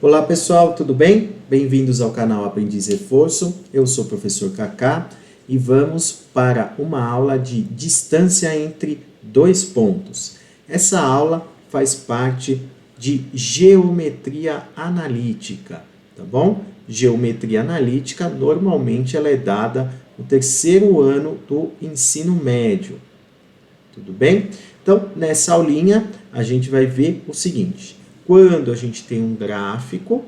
Olá pessoal, tudo bem? Bem-vindos ao canal Aprendiz Reforço. Eu sou o professor Kaká e vamos para uma aula de distância entre dois pontos. Essa aula faz parte de geometria analítica, tá bom? Geometria analítica normalmente ela é dada no terceiro ano do ensino médio. Tudo bem? Então, nessa aulinha, a gente vai ver o seguinte. Quando a gente tem um gráfico,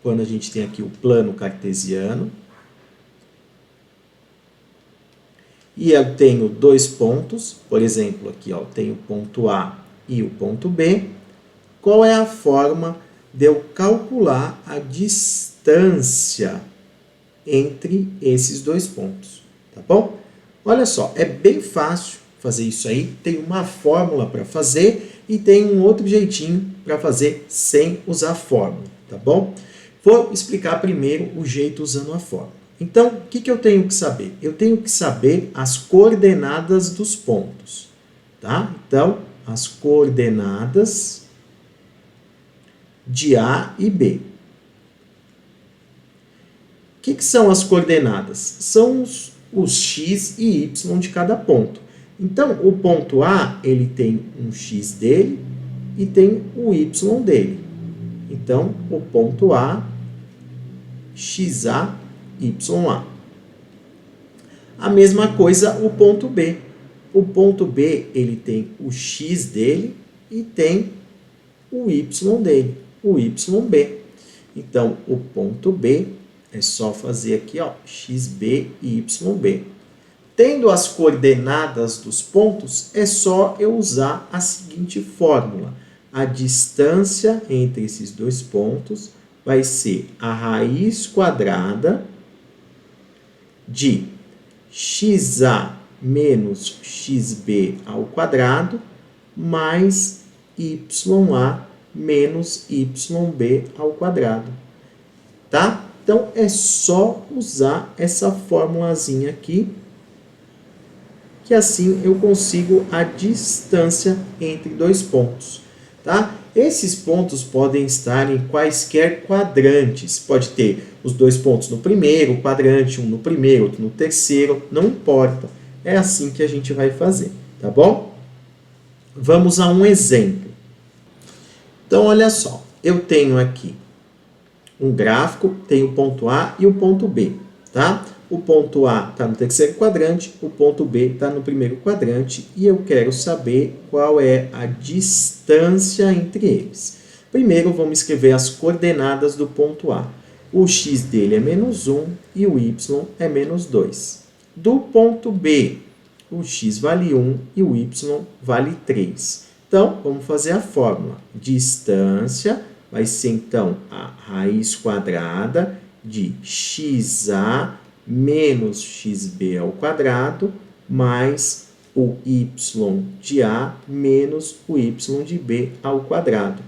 quando a gente tem aqui o plano cartesiano, e eu tenho dois pontos, por exemplo, aqui ó, tenho o ponto A e o ponto B, qual é a forma de eu calcular a distância entre esses dois pontos, tá bom? Olha só, é bem fácil fazer isso aí, tem uma fórmula para fazer e tem um outro jeitinho para fazer sem usar fórmula, tá bom? Vou explicar primeiro o jeito usando a fórmula. Então, o que eu tenho que saber? Eu tenho que saber as coordenadas dos pontos, tá? Então, as coordenadas de A e B. O que são as coordenadas? São os x e y de cada ponto. Então, o ponto A, ele tem um x dele e tem o y dele. Então, o ponto A, xa, ya. A mesma coisa o ponto B. O ponto B, ele tem o x dele e tem o y dele, o yb. Então, o ponto B é só fazer aqui, ó, xb e yb. Tendo as coordenadas dos pontos, é só eu usar a seguinte fórmula. A distância entre esses dois pontos vai ser a raiz quadrada de xa menos xb ao quadrado mais ya menos yb ao quadrado. Tá? Então, é só usar essa formulazinha aqui, que assim eu consigo a distância entre dois pontos, tá? Esses pontos podem estar em quaisquer quadrantes. Pode ter os dois pontos no primeiro quadrante, um no primeiro, outro no terceiro, não importa. É assim que a gente vai fazer, tá bom? Vamos a um exemplo. Então, olha só, eu tenho aqui um gráfico, tenho o ponto A e o ponto B, tá? O ponto A está no terceiro quadrante, o ponto B está no primeiro quadrante e eu quero saber qual é a distância entre eles. Primeiro, vamos escrever as coordenadas do ponto A. O x dele é menos 1 e o y é menos 2. Do ponto B, o x vale 1 e o y vale 3. Então, vamos fazer a fórmula. Distância vai ser, então, a raiz quadrada de xa menos xb ao quadrado, mais o y de A menos o y de B ao quadrado.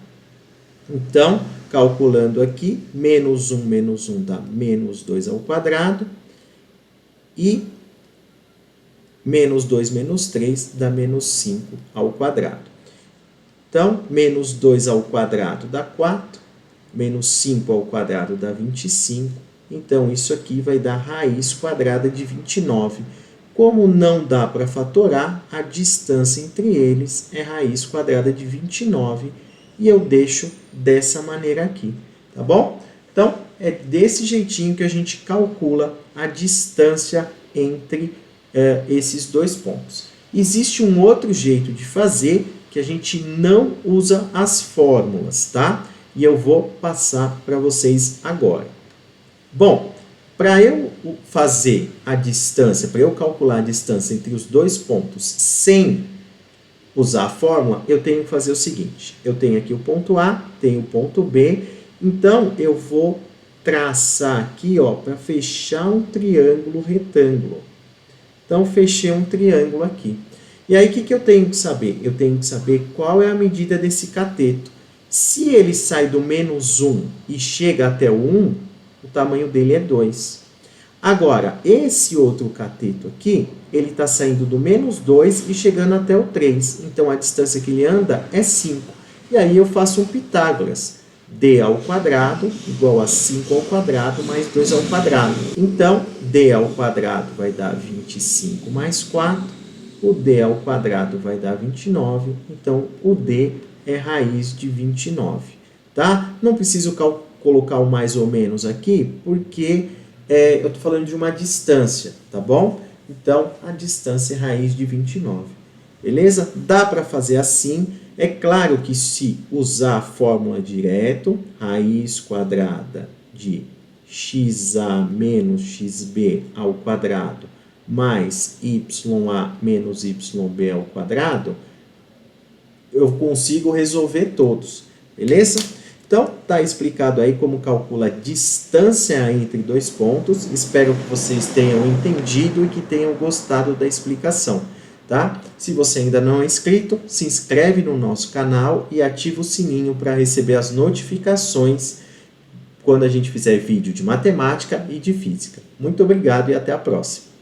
Então, calculando aqui, menos 1 dá menos 2 ao quadrado, e menos 2 menos 3 dá menos 5 ao quadrado. Então, menos 2 ao quadrado dá 4, menos 5 ao quadrado dá 25, então, isso aqui vai dar raiz quadrada de 29. Como não dá para fatorar, a distância entre eles é raiz quadrada de 29. E eu deixo dessa maneira aqui, tá bom? Então, é desse jeitinho que a gente calcula a distância entre esses dois pontos. Existe um outro jeito de fazer que a gente não usa as fórmulas, tá? E eu vou passar para vocês agora. Bom, para eu fazer a distância, para eu calcular a distância entre os dois pontos sem usar a fórmula, eu tenho que fazer o seguinte. Eu tenho aqui o ponto A, tenho o ponto B, então eu vou traçar aqui para fechar um triângulo retângulo. Então, fechei um triângulo aqui. E aí, o que eu tenho que saber? Eu tenho que saber qual é a medida desse cateto. Se ele sai do menos 1 e chega até o 1, o tamanho dele é 2. Agora, esse outro cateto aqui, ele está saindo do menos 2 e chegando até o 3. Então, a distância que ele anda é 5. E aí eu faço um Pitágoras. d ao quadrado igual a 5 ao quadrado mais 2 ao quadrado. Então, d ao quadrado vai dar 25 mais 4, o d ao quadrado vai dar 29, então o d é raiz de 29, tá? Não preciso colocar o mais ou menos aqui, porque eu estou falando de uma distância, tá bom? Então, a distância é raiz de 29, beleza? Dá para fazer assim. É claro que se usar a fórmula direto, raiz quadrada de xa menos xb ao quadrado mais ya menos yb ao quadrado, eu consigo resolver todos, beleza? Então, tá explicado aí como calcula a distância entre dois pontos. Espero que vocês tenham entendido e que tenham gostado da explicação, tá? Se você ainda não é inscrito, se inscreve no nosso canal e ativa o sininho para receber as notificações quando a gente fizer vídeo de matemática e de física. Muito obrigado e até a próxima.